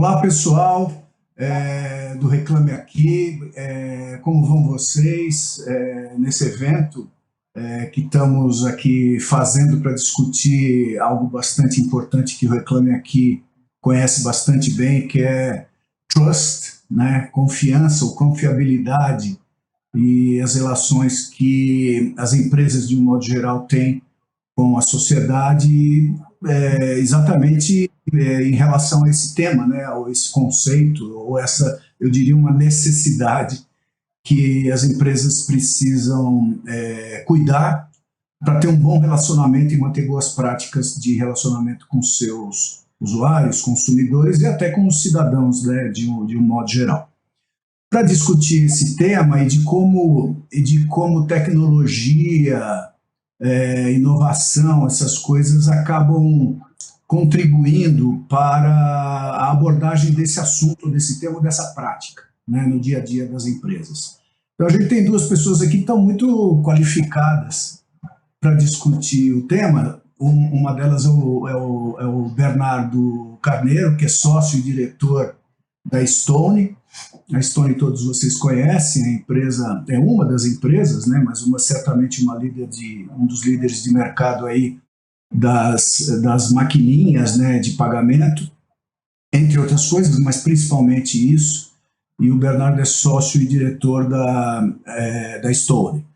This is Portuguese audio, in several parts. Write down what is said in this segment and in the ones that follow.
Olá, pessoal do Reclame Aqui. Como vão vocês nesse evento que estamos aqui fazendo para discutir algo bastante importante que o Reclame Aqui conhece bastante bem, que é trust, né? Confiança ou confiabilidade e as relações que as empresas, de um modo geral, têm com a sociedade, exatamente em relação a esse tema, né, ou esse conceito, ou essa, eu diria, uma necessidade que as empresas precisam cuidar para ter um bom relacionamento e manter boas práticas de relacionamento com seus usuários, consumidores e até com os cidadãos, né, de um modo geral. Para discutir esse tema e de como tecnologia, inovação, essas coisas acabam contribuindo para a abordagem desse assunto, desse tema, dessa prática, né, no dia a dia das empresas. Então, a gente tem duas pessoas aqui que estão muito qualificadas para discutir o tema. Uma delas é o Bernardo Carneiro, que é sócio e diretor da Stone. A Stone todos vocês conhecem, a empresa é uma das empresas, né, mas certamente um dos líderes de mercado aí das maquininhas, né, de pagamento, entre outras coisas, mas principalmente isso. E o Bernardo é sócio e diretor da Stone.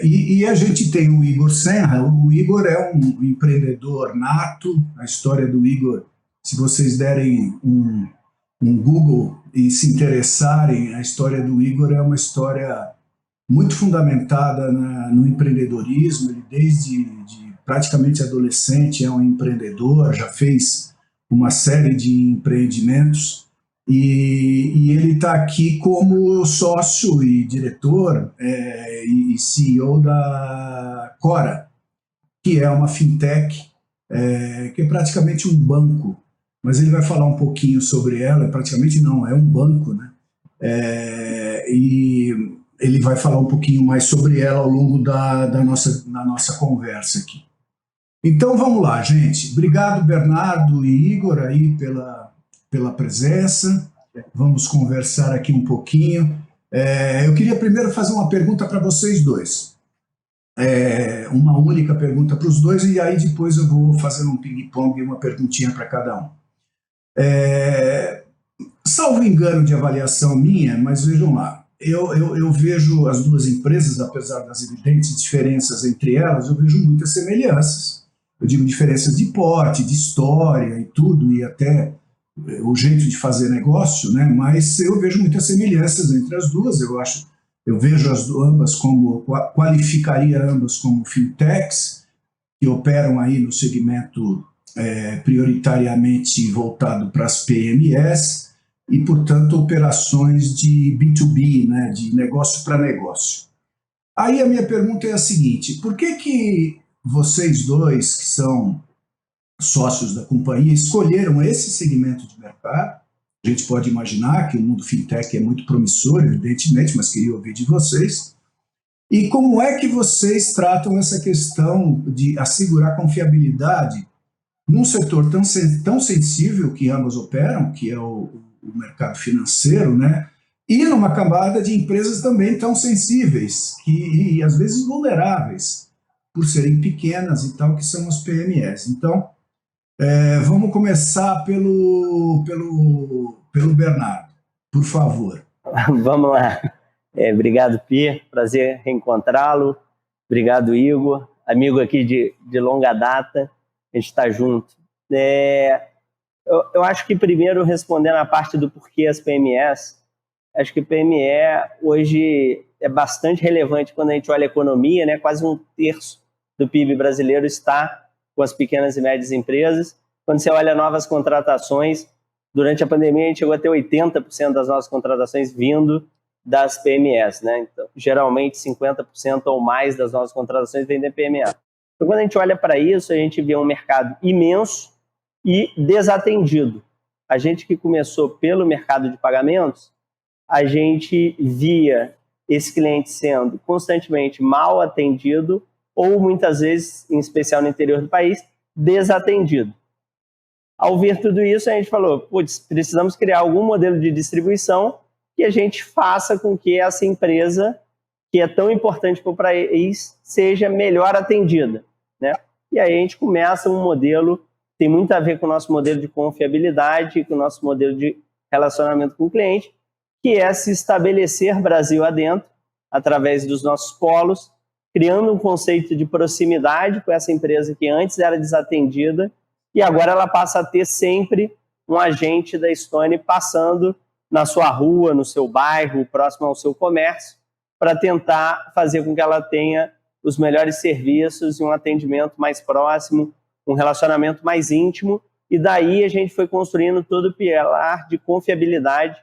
E a gente tem o Igor Senra. O Igor é um empreendedor nato. A história do Igor, se vocês derem um Google e se interessarem, a história do Igor é uma história muito fundamentada no empreendedorismo. Ele, desde praticamente adolescente, é um empreendedor, já fez uma série de empreendimentos e ele está aqui como sócio e diretor e CEO da Cora, que é uma fintech, que é praticamente um banco, mas ele vai falar um pouquinho sobre ela. Praticamente não, é um banco, né? E ele vai falar um pouquinho mais sobre ela ao longo da nossa conversa aqui. Então vamos lá, gente. Obrigado, Bernardo e Igor, aí pela presença. Vamos conversar aqui um pouquinho. Eu queria primeiro fazer uma pergunta para vocês dois. Uma única pergunta para os dois, e aí depois eu vou fazer um ping-pong e uma perguntinha para cada um. Salvo engano de avaliação minha, mas vejam lá, eu vejo as duas empresas, apesar das evidentes diferenças entre elas, eu vejo muitas semelhanças. Eu digo diferenças de porte, de história e tudo, e até o jeito de fazer negócio, né? Mas eu vejo muitas semelhanças entre as duas. Eu vejo ambas qualificaria ambas como fintechs, que operam aí no segmento prioritariamente voltado para as PMEs e, portanto, operações de B2B, né, de negócio para negócio. Aí a minha pergunta é a seguinte: por que vocês dois, que são sócios da companhia, escolheram esse segmento de mercado? A gente pode imaginar que o mundo fintech é muito promissor, evidentemente, mas queria ouvir de vocês. E como é que vocês tratam essa questão de assegurar confiabilidade num setor tão sensível que ambas operam, que é o mercado financeiro, né? E numa camada de empresas também tão sensíveis e às vezes vulneráveis, por serem pequenas e tal, que são as PMEs. Então, vamos começar pelo Bernardo, por favor. Vamos lá. Obrigado, Pi. Prazer reencontrá-lo. Obrigado, Igor. Amigo aqui de longa data. A gente está junto. Eu acho que, primeiro, respondendo a parte do porquê as PMEs, acho que PME hoje é bastante relevante quando a gente olha a economia, né? Quase 1/3 do PIB brasileiro está com as pequenas e médias empresas. Quando você olha novas contratações, durante a pandemia a gente chegou a ter 80% das novas contratações vindo das PMEs, né? Então, geralmente 50% ou mais das novas contratações vêm da PME. Então, quando a gente olha para isso, a gente vê um mercado imenso e desatendido. A gente que começou pelo mercado de pagamentos, a gente via esse cliente sendo constantemente mal atendido ou muitas vezes, em especial no interior do país, desatendido. Ao ver tudo isso, a gente falou, putz, precisamos criar algum modelo de distribuição que a gente faça com que essa empresa, que é tão importante para o país, seja melhor atendida, né? E aí a gente começa um modelo, tem muito a ver com o nosso modelo de confiabilidade, com o nosso modelo de relacionamento com o cliente, que é se estabelecer Brasil adentro, através dos nossos polos, criando um conceito de proximidade com essa empresa que antes era desatendida, e agora ela passa a ter sempre um agente da Stone passando na sua rua, no seu bairro, próximo ao seu comércio, para tentar fazer com que ela tenha os melhores serviços e um atendimento mais próximo, um relacionamento mais íntimo, e daí a gente foi construindo todo o pilar de confiabilidade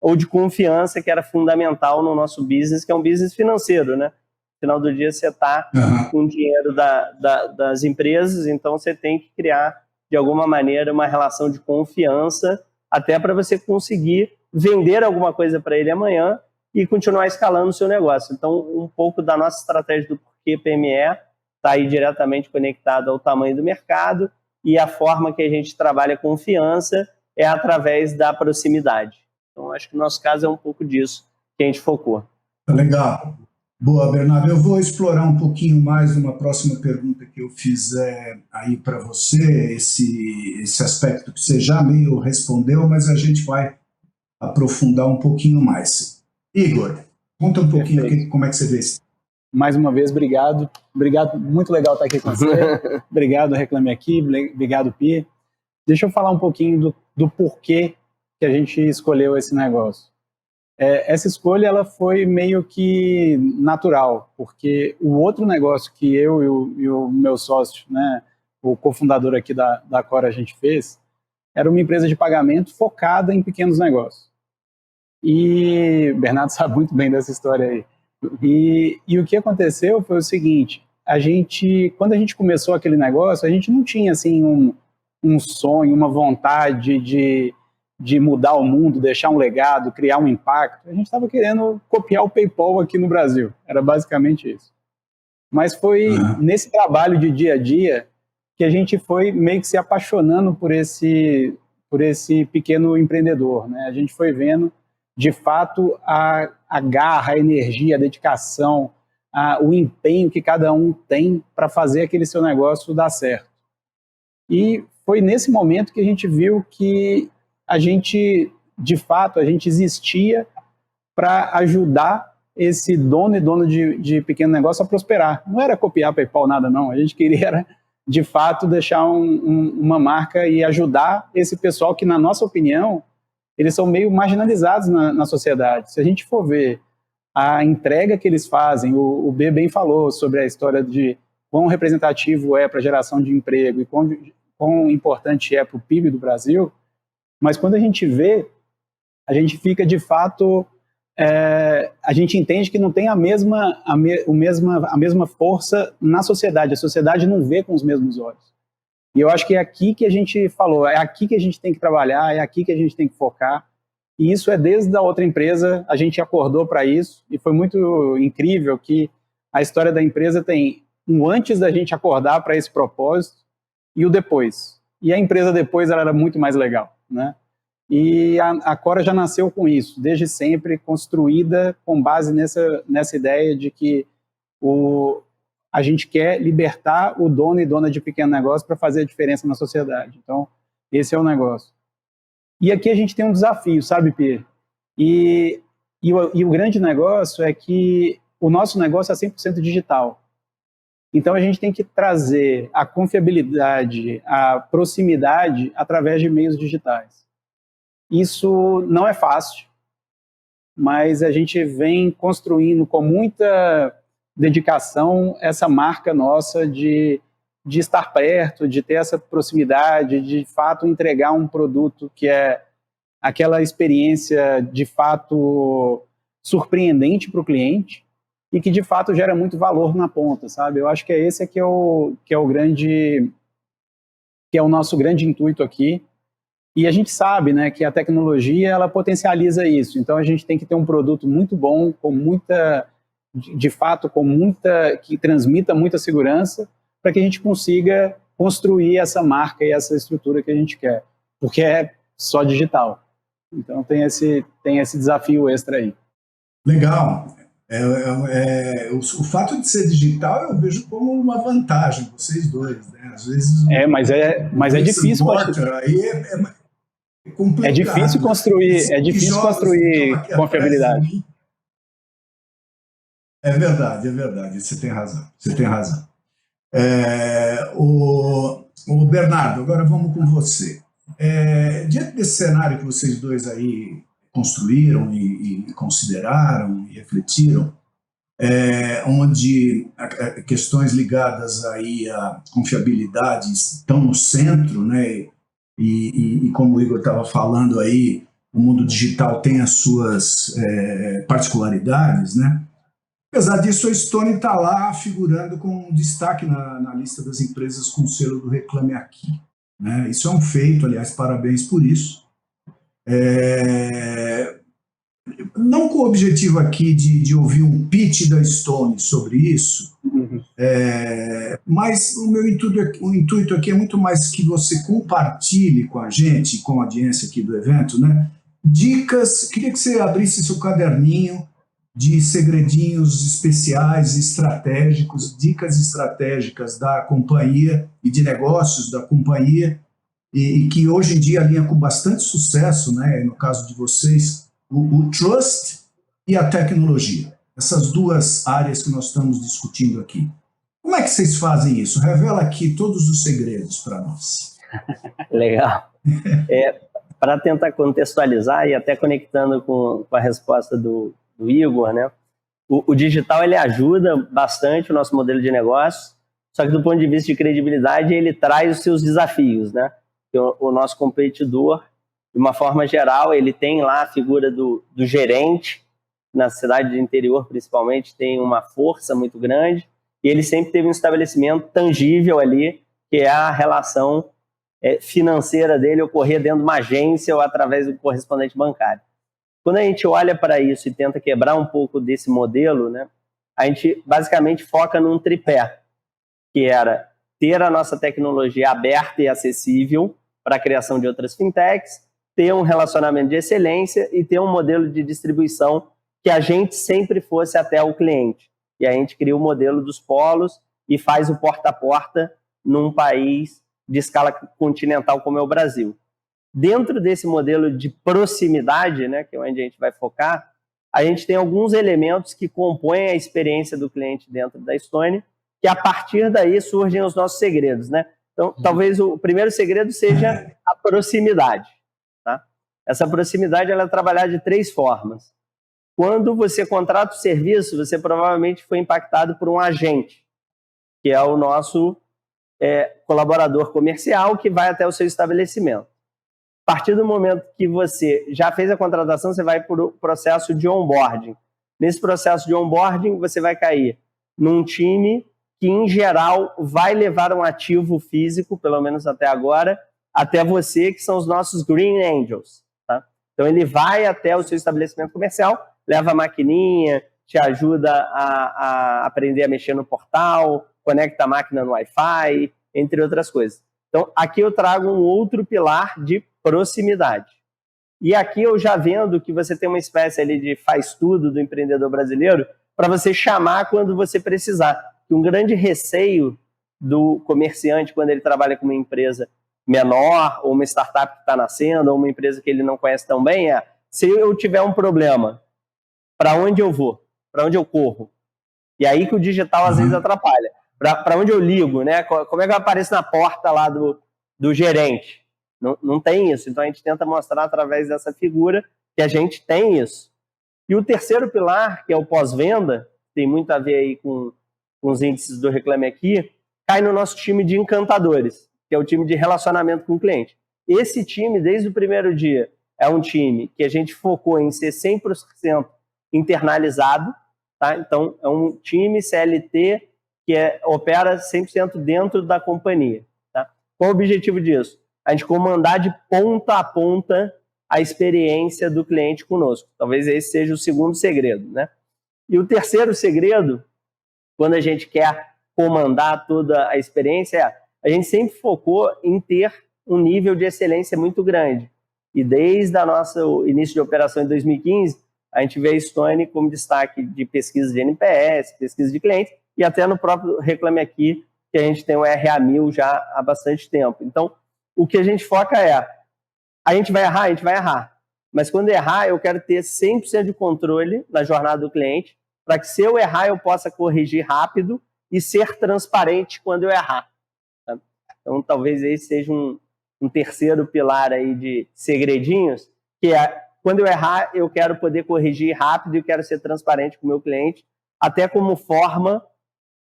ou de confiança que era fundamental no nosso business, que é um business financeiro, né? No final do dia você está com o dinheiro das empresas, então você tem que criar, de alguma maneira, uma relação de confiança, até para você conseguir vender alguma coisa para ele amanhã e continuar escalando o seu negócio. Então, um pouco da nossa estratégia do porquê PME está aí diretamente conectado ao tamanho do mercado, e a forma que a gente trabalha confiança é através da proximidade. Então, acho que no nosso caso é um pouco disso que a gente focou. Legal. Boa, Bernardo. Eu vou explorar um pouquinho mais numa próxima pergunta que eu fizer aí para você, esse aspecto que você já meio respondeu, mas a gente vai aprofundar um pouquinho mais. Igor, conta um pouquinho como é que você vê isso. Mais uma vez, obrigado. Obrigado, muito legal estar aqui com você. Obrigado, Reclame Aqui. Obrigado, Pi. Deixa eu falar um pouquinho do porquê que a gente escolheu esse negócio. Essa escolha ela foi meio que natural, porque o outro negócio que eu e o meu sócio, né, o cofundador aqui da Cora, a gente fez, era uma empresa de pagamento focada em pequenos negócios. E o Bernardo sabe muito bem dessa história aí. E o que aconteceu foi o seguinte, quando a gente começou aquele negócio, a gente não tinha assim, um sonho, uma vontade de mudar o mundo, deixar um legado, criar um impacto. A gente estava querendo copiar o PayPal aqui no Brasil. Era basicamente isso. Mas foi nesse trabalho de dia a dia que a gente foi meio que se apaixonando por esse pequeno empreendedor, né? A gente foi vendo, de fato, a garra, a energia, a dedicação, o empenho que cada um tem para fazer aquele seu negócio dar certo. E foi nesse momento que a gente viu que a gente existia para ajudar esse dono e dona de pequeno negócio a prosperar. Não era copiar PayPal, nada não. A gente queria, de fato, deixar uma marca e ajudar esse pessoal que, na nossa opinião, eles são meio marginalizados na sociedade. Se a gente for ver a entrega que eles fazem, o B bem falou sobre a história de quão representativo é para a geração de emprego e quão importante é para o PIB do Brasil, mas quando a gente vê, a gente fica de fato, a gente entende que não tem a mesma força na sociedade. A sociedade não vê com os mesmos olhos. E eu acho que é aqui que a gente falou, é aqui que a gente tem que trabalhar, é aqui que a gente tem que focar. E isso é desde a outra empresa, a gente acordou para isso, e foi muito incrível que a história da empresa tem um antes da gente acordar para esse propósito e o depois. E a empresa depois ela era muito mais legal, né? E a Cora já nasceu com isso, desde sempre, construída com base nessa ideia de que a gente quer libertar o dono e dona de pequeno negócio para fazer a diferença na sociedade. Então, esse é o negócio. E aqui a gente tem um desafio, sabe, Pierre? E o grande negócio é que o nosso negócio é 100% digital. Então, a gente tem que trazer a confiabilidade, a proximidade através de meios digitais. Isso não é fácil, mas a gente vem construindo com muita dedicação essa marca nossa de estar perto, de ter essa proximidade, de fato entregar um produto que é aquela experiência de fato surpreendente para o cliente e que de fato gera muito valor na ponta, sabe? Eu acho que esse que é o nosso grande intuito aqui. E a gente sabe, né, que a tecnologia ela potencializa isso. Então a gente tem que ter um produto muito bom, que transmita muita segurança, para que a gente consiga construir essa marca e essa estrutura que a gente quer, porque é só digital. Então tem esse desafio extra aí. Legal. O fato de ser digital eu vejo como uma vantagem, vocês dois, né? Às vezes mas é difícil. Aí é complicado. É difícil construir confiabilidade. É verdade. Você tem razão. O Bernardo, agora vamos com você. Diante desse cenário que vocês dois aí construíram e consideraram e refletiram, onde questões ligadas aí à confiabilidade estão no centro, né? E como o Igor estava falando aí, o mundo digital tem as suas particularidades, né? Apesar disso, a Stone está lá figurando com destaque na lista das empresas com selo do Reclame Aqui, né? Isso é um feito, aliás, parabéns por isso. Não com o objetivo aqui de ouvir um pitch da Stone sobre isso, mas o meu intuito aqui é muito mais que você compartilhe com a gente, com a audiência aqui do evento, né? Dicas, queria que você abrisse seu caderninho de segredinhos especiais, estratégicos, dicas estratégicas da companhia e de negócios da companhia, e que hoje em dia alinha com bastante sucesso, né? No caso de vocês, o trust e a tecnologia. Essas duas áreas que nós estamos discutindo aqui. Como é que vocês fazem isso? Revela aqui todos os segredos para nós. Legal. Para tentar contextualizar e até conectando com a resposta do Igor, né? O digital ele ajuda bastante o nosso modelo de negócio, só que do ponto de vista de credibilidade ele traz os seus desafios, né? O nosso competidor, de uma forma geral, ele tem lá a figura do gerente, na cidade de interior principalmente, tem uma força muito grande, e ele sempre teve um estabelecimento tangível ali, que é a relação financeira dele ocorrer dentro de uma agência ou através do correspondente bancário. Quando a gente olha para isso e tenta quebrar um pouco desse modelo, né, a gente basicamente foca num tripé, que era ter a nossa tecnologia aberta e acessível para a criação de outras fintechs, ter um relacionamento de excelência e ter um modelo de distribuição que a gente sempre fosse até o cliente. E a gente cria o modelo dos polos e faz o porta a porta num país de escala continental como é o Brasil. Dentro desse modelo de proximidade, né, que é onde a gente vai focar, a gente tem alguns elementos que compõem a experiência do cliente dentro da Stone, que a partir daí surgem os nossos segredos, né? Então, talvez o primeiro segredo seja a proximidade, tá? Essa proximidade ela é trabalhada de 3 formas. Quando você contrata o serviço, você provavelmente foi impactado por um agente, que é o nosso colaborador comercial que vai até o seu estabelecimento. A partir do momento que você já fez a contratação, você vai para o processo de onboarding. Nesse processo de onboarding, você vai cair num time que, em geral, vai levar um ativo físico, pelo menos até agora, até você, que são os nossos Green Angels. Tá? Então, ele vai até o seu estabelecimento comercial, leva a maquininha, te ajuda a aprender a mexer no portal, conecta a máquina no Wi-Fi, entre outras coisas. Então, aqui eu trago um outro pilar de proximidade. E aqui eu já vendo que você tem uma espécie ali de faz-tudo do empreendedor brasileiro para você chamar quando você precisar. E um grande receio do comerciante quando ele trabalha com uma empresa menor, ou uma startup que está nascendo, ou uma empresa que ele não conhece tão bem, se eu tiver um problema, para onde eu vou? Para onde eu corro? E aí que o digital às vezes atrapalha. Para onde eu ligo, né? Como é que eu apareço na porta lá do gerente? Não tem isso. Então a gente tenta mostrar através dessa figura que a gente tem isso. E o terceiro pilar, que é o pós-venda, tem muito a ver aí com os índices do Reclame Aqui, cai no nosso time de encantadores, que é o time de relacionamento com o cliente. Esse time, desde o primeiro dia, é um time que a gente focou em ser 100% internalizado, tá? Então é um time CLT que opera 100% dentro da companhia. Tá? Qual o objetivo disso? A gente comandar de ponta a ponta a experiência do cliente conosco. Talvez esse seja o segundo segredo, né? E o terceiro segredo, quando a gente quer comandar toda a experiência, a gente sempre focou em ter um nível de excelência muito grande. E desde o nosso início de operação em 2015, a gente vê a Stone como destaque de pesquisa de NPS, pesquisa de cliente, e até no próprio Reclame Aqui, que a gente tem o RA1000 já há bastante tempo. Então, o que a gente foca é, a gente vai errar, mas quando errar, eu quero ter 100% de controle na jornada do cliente, para que se eu errar, eu possa corrigir rápido e ser transparente quando eu errar. Tá? Então, talvez esse seja um terceiro pilar aí de segredinhos, que é, quando eu errar, eu quero poder corrigir rápido e quero ser transparente com o meu cliente, até como forma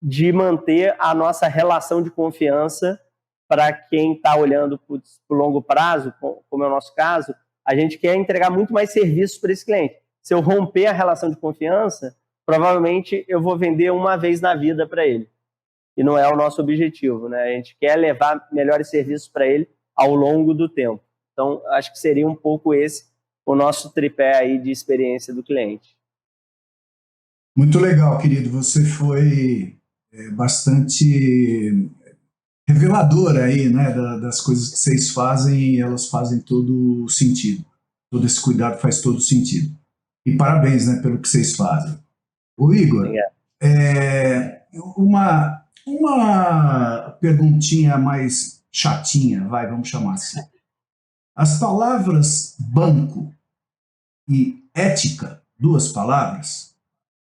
de manter a nossa relação de confiança para quem está olhando para o longo prazo, como é o nosso caso. A gente quer entregar muito mais serviços para esse cliente. Se eu romper a relação de confiança, provavelmente eu vou vender uma vez na vida para ele. E não é o nosso objetivo, né? A gente quer levar melhores serviços para ele ao longo do tempo. Então, acho que seria um pouco esse o nosso tripé aí de experiência do cliente. Muito legal, querido. Você foi bastante revelador aí, né, das coisas que vocês fazem, e elas fazem todo o sentido. Todo esse cuidado faz todo sentido. E parabéns, né, pelo que vocês fazem. O Igor, uma perguntinha mais chatinha, vamos chamar assim. As palavras banco e ética, duas palavras,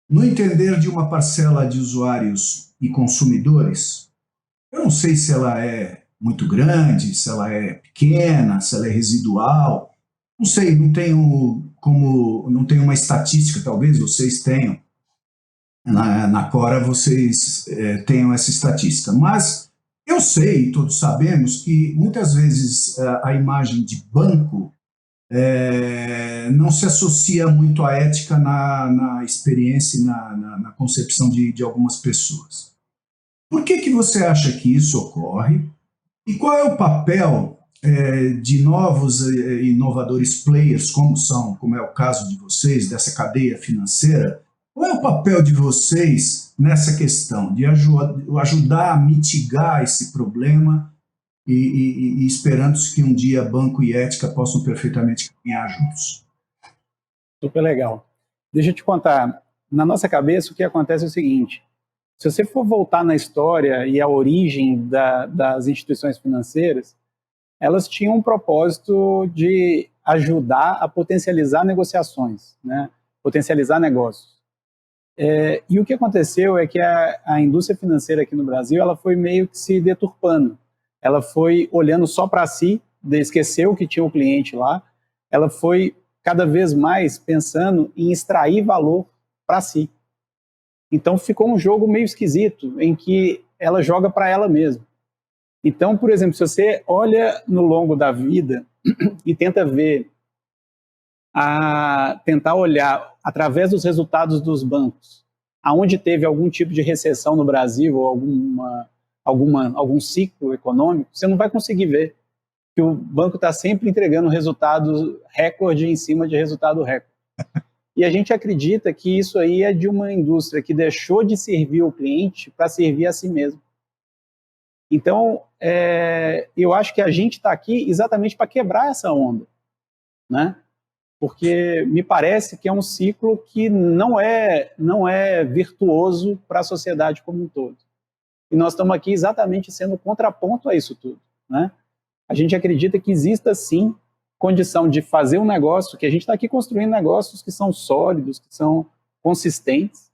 no entender de uma parcela de usuários e consumidores, eu não sei se ela é muito grande, se ela é pequena, se ela é residual, não sei, não tenho uma estatística, talvez vocês tenham, na Cora vocês tenham essa estatística, mas eu sei, todos sabemos, que muitas vezes a imagem de banco não se associa muito à ética na experiência e na concepção de algumas pessoas. Por que você acha que isso ocorre? E qual é o papel de novos e inovadores players, como é o caso de vocês, dessa cadeia financeira? Qual é o papel de vocês nessa questão, de ajudar a mitigar esse problema e esperando que um dia banco e ética possam perfeitamente caminhar juntos? Super legal. Deixa eu te contar, na nossa cabeça o que acontece é o seguinte: se você for voltar na história e a origem das instituições financeiras, elas tinham um propósito de ajudar a potencializar negociações, né? Potencializar negócios. E o que aconteceu é que a indústria financeira aqui no Brasil, ela foi meio que se deturpando. Ela foi olhando só para si, esqueceu que tinha um cliente lá, ela foi cada vez mais pensando em extrair valor para si. Então ficou um jogo meio esquisito, em que ela joga para ela mesma. Então, por exemplo, se você olha no longo da vida e tentar olhar através dos resultados dos bancos, aonde teve algum tipo de recessão no Brasil ou algum ciclo econômico, você não vai conseguir ver que o banco está sempre entregando resultados recorde em cima de resultado recorde. E a gente acredita que isso aí é de uma indústria que deixou de servir o cliente para servir a si mesmo. Então, eu acho que a gente está aqui exatamente para quebrar essa onda, né? Porque me parece que é um ciclo que não é virtuoso para a sociedade como um todo. E nós estamos aqui exatamente sendo contraponto a isso tudo, né? A gente acredita que exista, sim, condição de fazer um negócio, que a gente está aqui construindo negócios que são sólidos, que são consistentes,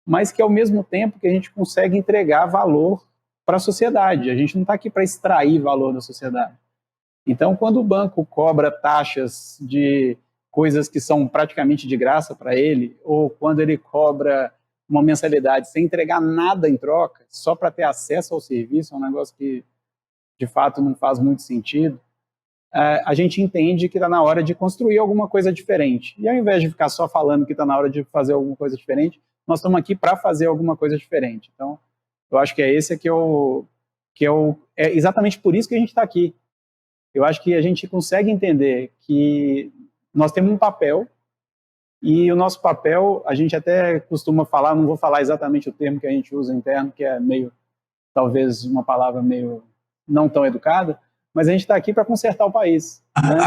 mas que ao mesmo tempo que a gente consegue entregar valor para a sociedade. A gente não está aqui para extrair valor da sociedade. Então, quando o banco cobra taxas de coisas que são praticamente de graça para ele, ou quando ele cobra uma mensalidade sem entregar nada em troca, só para ter acesso ao serviço, é um negócio que, de fato, não faz muito sentido, a gente entende que está na hora de construir alguma coisa diferente. E ao invés de ficar só falando que está na hora de fazer alguma coisa diferente, nós estamos aqui para fazer alguma coisa diferente. Então, eu acho que é exatamente por isso que a gente está aqui. Eu acho que a gente consegue entender que nós temos um papel, e o nosso papel, a gente até costuma falar, não vou falar exatamente o termo que a gente usa interno, que é meio, talvez uma palavra meio não tão educada, mas a gente está aqui para consertar o país, né?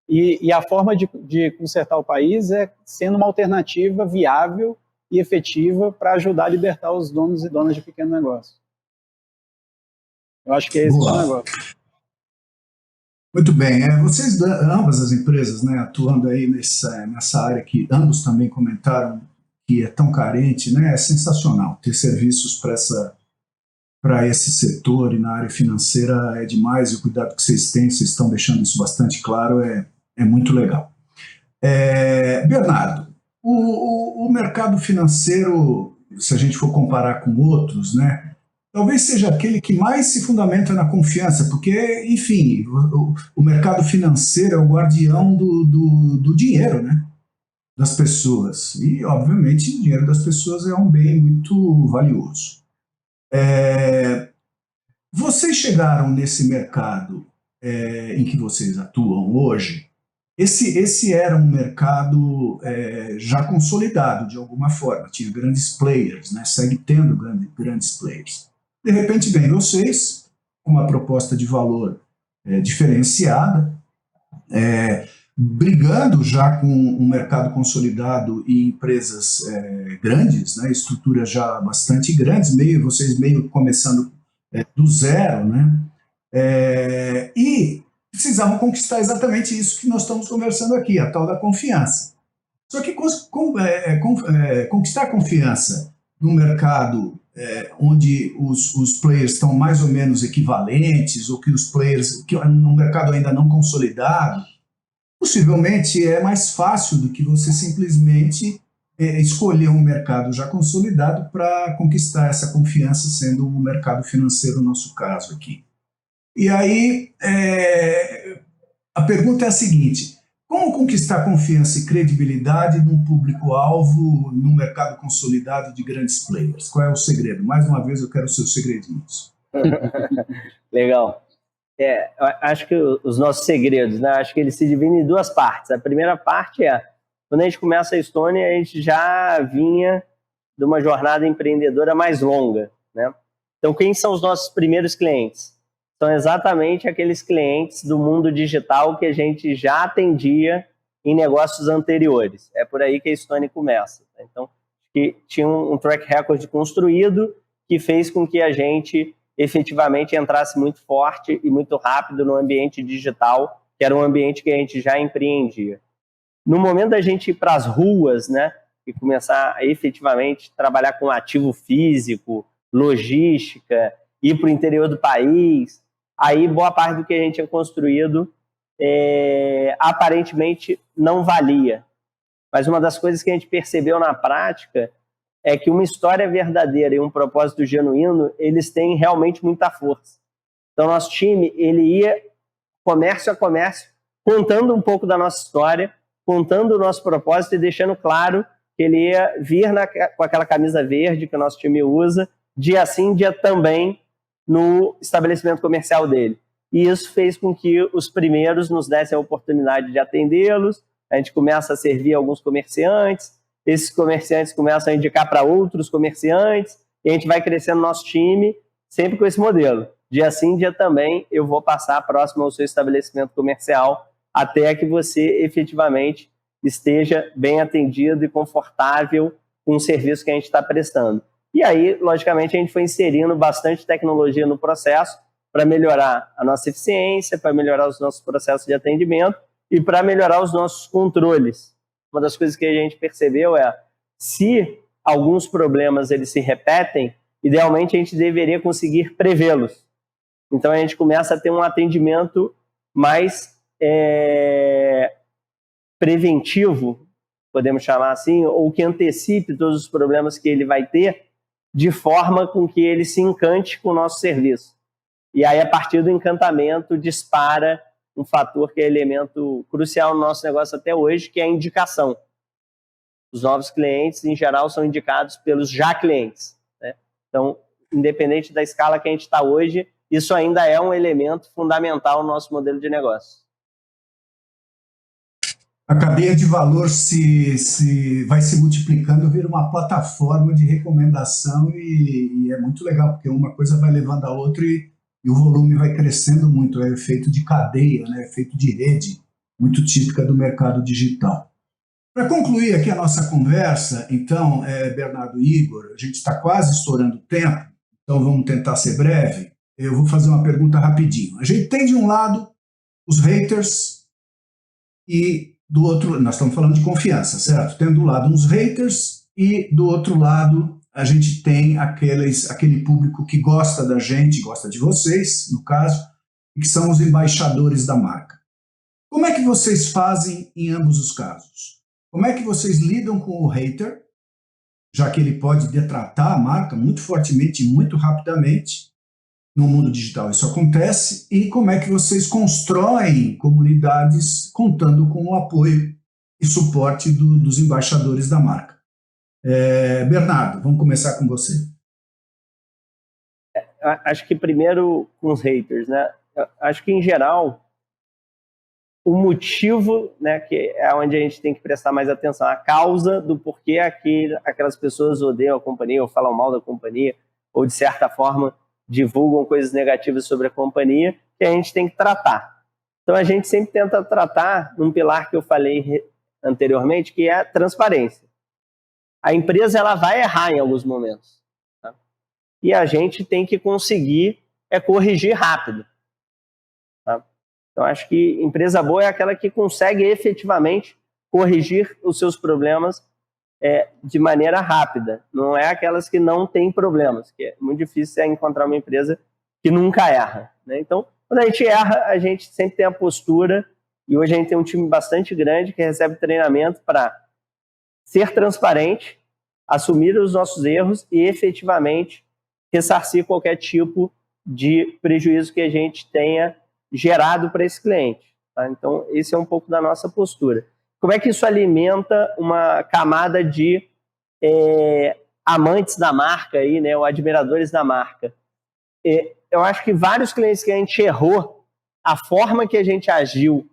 E a forma de consertar o país é sendo uma alternativa viável e efetiva para ajudar a libertar os donos e donas de pequeno negócio. Eu acho que é esse o negócio. Muito bem. Vocês, ambas as empresas, né, atuando aí nessa área que ambos também comentaram que é tão carente, né, é sensacional. Ter serviços para esse setor e na área financeira é demais, e o cuidado que vocês têm, vocês estão deixando isso bastante claro, é muito legal. Bernardo, o mercado financeiro, se a gente for comparar com outros, né, talvez seja aquele que mais se fundamenta na confiança, porque, enfim, o mercado financeiro é o guardião do dinheiro, né, das pessoas. E, obviamente, o dinheiro das pessoas é um bem muito valioso. Vocês chegaram nesse mercado em que vocês atuam hoje. Esse era um mercado já consolidado de alguma forma, tinha grandes players, né? Segue tendo grandes players. De repente vem vocês com uma proposta de valor diferenciada, brigando já com um mercado consolidado e empresas grandes, né? Estruturas já bastante grandes, vocês meio começando do zero, né? E precisavam conquistar exatamente isso que nós estamos conversando aqui, a tal da confiança. Só que conquistar a confiança no mercado onde os players estão mais ou menos equivalentes, ou que os players, no mercado ainda não consolidado, possivelmente é mais fácil do que você simplesmente escolher um mercado já consolidado para conquistar essa confiança, sendo o mercado financeiro, no nosso caso aqui. E aí, a pergunta é a seguinte: como conquistar confiança e credibilidade num público-alvo, num mercado consolidado de grandes players? Qual é o segredo? Mais uma vez, eu quero os seus segredinhos. Legal. Acho que os nossos segredos, né? Acho que eles se dividem em duas partes. A primeira parte quando a gente começa a Estônia, a gente já vinha de uma jornada empreendedora mais longa, né? Então, quem são os nossos primeiros clientes? São exatamente aqueles clientes do mundo digital que a gente já atendia em negócios anteriores. É por aí que a Estônia começa. Então, que tinha um track record construído que fez com que a gente efetivamente entrasse muito forte e muito rápido no ambiente digital, que era um ambiente que a gente já empreendia. No momento da gente ir para as ruas, né, e começar a efetivamente trabalhar com ativo físico, logística, ir para o interior do país, aí boa parte do que a gente tinha construído aparentemente não valia. Mas uma das coisas que a gente percebeu na prática é que uma história verdadeira e um propósito genuíno, eles têm realmente muita força. Então, nosso time, ele ia comércio a comércio, contando um pouco da nossa história, contando o nosso propósito e deixando claro que ele ia vir com aquela camisa verde que o nosso time usa, dia sim, dia também, no estabelecimento comercial dele. E isso fez com que os primeiros nos dessem a oportunidade de atendê-los, a gente começa a servir alguns comerciantes, esses comerciantes começam a indicar para outros comerciantes, e a gente vai crescendo nosso time sempre com esse modelo. Dia sim, dia também, eu vou passar próximo ao seu estabelecimento comercial até que você efetivamente esteja bem atendido e confortável com o serviço que a gente está prestando. E aí, logicamente, a gente foi inserindo bastante tecnologia no processo para melhorar a nossa eficiência, para melhorar os nossos processos de atendimento e para melhorar os nossos controles. Uma das coisas que a gente percebeu se alguns problemas eles se repetem, idealmente a gente deveria conseguir prevê-los. Então a gente começa a ter um atendimento mais preventivo, podemos chamar assim, ou que antecipe todos os problemas que ele vai ter, de forma com que ele se encante com o nosso serviço. E aí, a partir do encantamento, dispara um fator que é elemento crucial no nosso negócio até hoje, que é a indicação. Os novos clientes, em geral, são indicados pelos já clientes, né? Então, independente da escala que a gente está hoje, isso ainda é um elemento fundamental no nosso modelo de negócio. A cadeia de valor vai se multiplicando, vira uma plataforma de recomendação e é muito legal, porque uma coisa vai levando a outra e o volume vai crescendo muito. É efeito de cadeia, né? Efeito de rede, muito típica do mercado digital. Para concluir aqui a nossa conversa, então, Bernardo e Igor, a gente está quase estourando o tempo, então vamos tentar ser breve. Eu vou fazer uma pergunta rapidinho. A gente tem de um lado os haters e do outro, nós estamos falando de confiança, certo? Tem do lado uns haters e do outro lado a gente tem aquele público que gosta da gente, gosta de vocês, no caso, e que são os embaixadores da marca. Como é que vocês fazem em ambos os casos? Como é que vocês lidam com o hater, já que ele pode detratar a marca muito fortemente e muito rapidamente? No mundo digital isso acontece. E como é que vocês constroem comunidades contando com o apoio e suporte dos embaixadores da marca? Bernardo, vamos começar com você. Acho que primeiro com os haters, né? Acho que, em geral, o motivo, né, que é onde a gente tem que prestar mais atenção, a causa do porquê aquelas pessoas odeiam a companhia ou falam mal da companhia ou, de certa forma, divulgam coisas negativas sobre a companhia, que a gente tem que tratar. Então, a gente sempre tenta tratar num pilar que eu falei anteriormente, que é a transparência. A empresa ela vai errar em alguns momentos, tá? E a gente tem que conseguir corrigir rápido. Tá? Então, acho que empresa boa é aquela que consegue efetivamente corrigir os seus problemas de maneira rápida. Não é aquelas que não têm problemas, que é muito difícil encontrar uma empresa que nunca erra, né? Então, quando a gente erra, a gente sempre tem a postura, e hoje a gente tem um time bastante grande que recebe treinamento para ser transparente, assumir os nossos erros e efetivamente ressarcir qualquer tipo de prejuízo que a gente tenha gerado para esse cliente. Tá? Então, esse é um pouco da nossa postura. Como é que isso alimenta uma camada de amantes da marca, aí, né, ou admiradores da marca? Eu acho que vários clientes que a gente errou, a forma que a gente agiu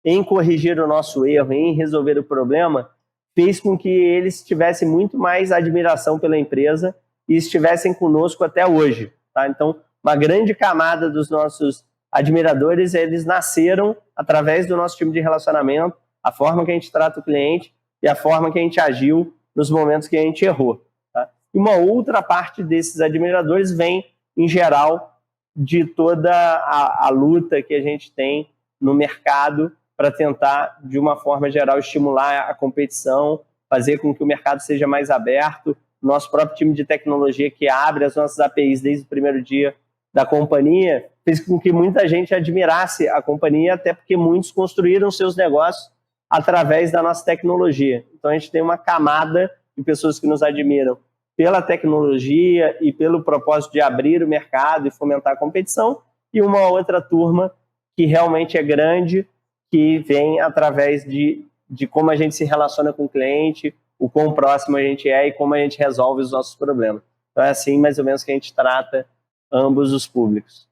em corrigir o nosso erro, em resolver o problema, fez com que eles tivessem muito mais admiração pela empresa e estivessem conosco até hoje. Tá? Então, uma grande camada dos nossos admiradores, eles nasceram através do nosso time de relacionamento, a forma que a gente trata o cliente e a forma que a gente agiu nos momentos que a gente errou. Tá? E uma outra parte desses admiradores vem, em geral, de toda a luta que a gente tem no mercado para tentar, de uma forma geral, estimular a competição, fazer com que o mercado seja mais aberto. Nosso próprio time de tecnologia, que abre as nossas APIs desde o primeiro dia da companhia, fez com que muita gente admirasse a companhia, até porque muitos construíram seus negócios através da nossa tecnologia. Então, a gente tem uma camada de pessoas que nos admiram pela tecnologia e pelo propósito de abrir o mercado e fomentar a competição, e uma outra turma que realmente é grande, que vem através de como a gente se relaciona com o cliente, o quão próximo a gente é e como a gente resolve os nossos problemas. Então, é assim, mais ou menos, que a gente trata ambos os públicos.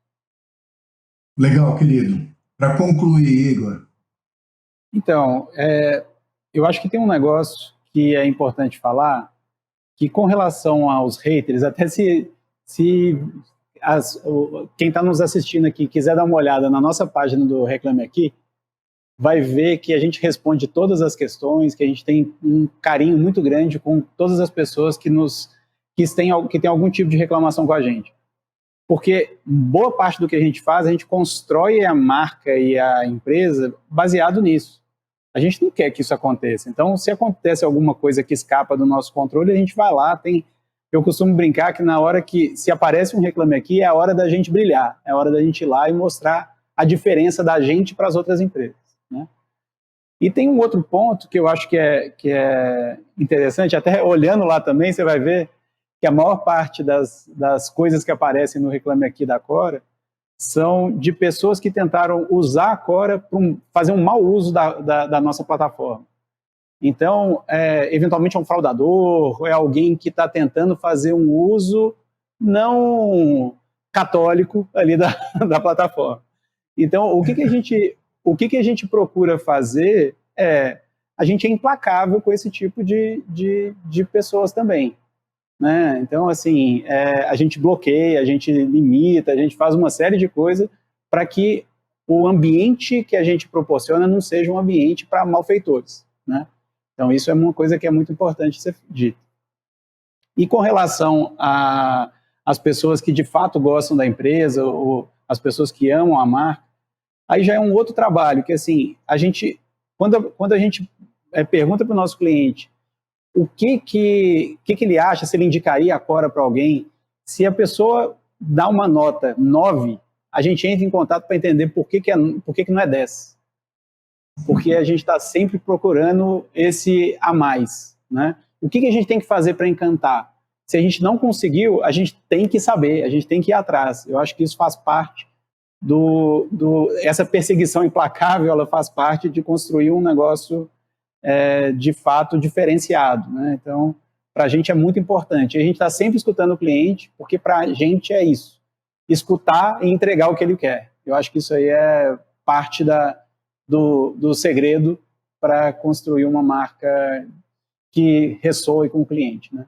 Legal, querido. Para concluir, Igor. Então, eu acho que tem um negócio que é importante falar, que com relação aos haters, até se quem está nos assistindo aqui quiser dar uma olhada na nossa página do Reclame Aqui, vai ver que a gente responde todas as questões, que a gente tem um carinho muito grande com todas as pessoas que têm algum tipo de reclamação com a gente. Porque boa parte do que a gente faz, a gente constrói a marca e a empresa baseado nisso. A gente não quer que isso aconteça. Então, se acontece alguma coisa que escapa do nosso controle, a gente vai lá. Eu costumo brincar que na hora que se aparece um Reclame Aqui, é a hora da gente brilhar, é a hora da gente ir lá e mostrar a diferença da gente para as outras empresas, né? E tem um outro ponto que eu acho que é interessante, até olhando lá também, você vai ver que a maior parte das coisas que aparecem no Reclame Aqui da Cora são de pessoas que tentaram usar a Cora para fazer um mau uso da nossa plataforma. Então, eventualmente é um fraudador, é alguém que está tentando fazer um uso não católico ali da plataforma. Então, o que a gente procura fazer a gente é implacável com esse tipo de pessoas também, né? Então, assim, a gente bloqueia, a gente limita, a gente faz uma série de coisas para que o ambiente que a gente proporciona não seja um ambiente para malfeitores, né? Então, isso é uma coisa que é muito importante ser dito. E com relação às pessoas que de fato gostam da empresa, ou as pessoas que amam a marca, aí já é um outro trabalho, que assim, quando a gente pergunta para o nosso cliente o que ele acha, se ele indicaria a Cora para alguém, se a pessoa dá uma nota 9, a gente entra em contato para entender por que não é 10. Porque a gente está sempre procurando esse a mais, né? O que a gente tem que fazer para encantar? Se a gente não conseguiu, a gente tem que saber, a gente tem que ir atrás. Eu acho que isso faz parte essa perseguição implacável, ela faz parte de construir um negócio de fato diferenciado, né? Então, para a gente é muito importante. A gente está sempre escutando o cliente, porque para a gente é isso, escutar e entregar o que ele quer. Eu acho que isso aí é parte do segredo para construir uma marca que ressoe com o cliente, né?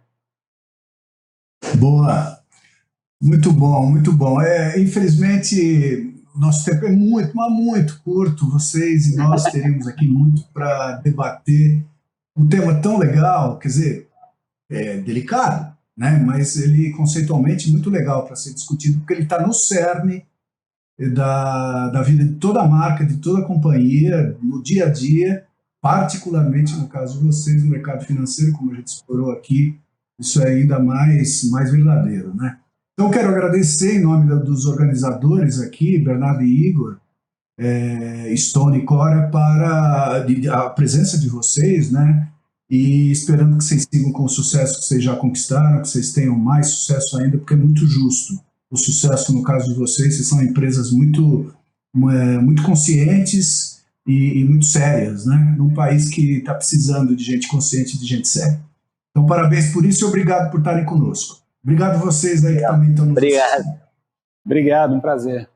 Boa, muito bom, muito bom. Infelizmente, nosso tempo é muito curto. Vocês e nós teríamos aqui muito para debater um tema tão legal, quer dizer, delicado, né? Mas ele conceitualmente muito legal para ser discutido, porque ele está no cerne da vida de toda a marca, de toda a companhia, no dia a dia, particularmente no caso de vocês, no mercado financeiro, como a gente explorou aqui, isso é ainda mais verdadeiro, né? Então, quero agradecer em nome dos organizadores aqui, Bernardo e Igor, Stone e Cora, para a presença de vocês, né? E esperando que vocês sigam com o sucesso que vocês já conquistaram, que vocês tenham mais sucesso ainda, porque é muito justo o sucesso no caso de vocês são empresas muito conscientes e muito sérias, né? Num país que está precisando de gente consciente e de gente séria. Então, parabéns por isso e obrigado por estarem conosco. Obrigado a vocês aí que também estão nos assistindo. Obrigado, um prazer.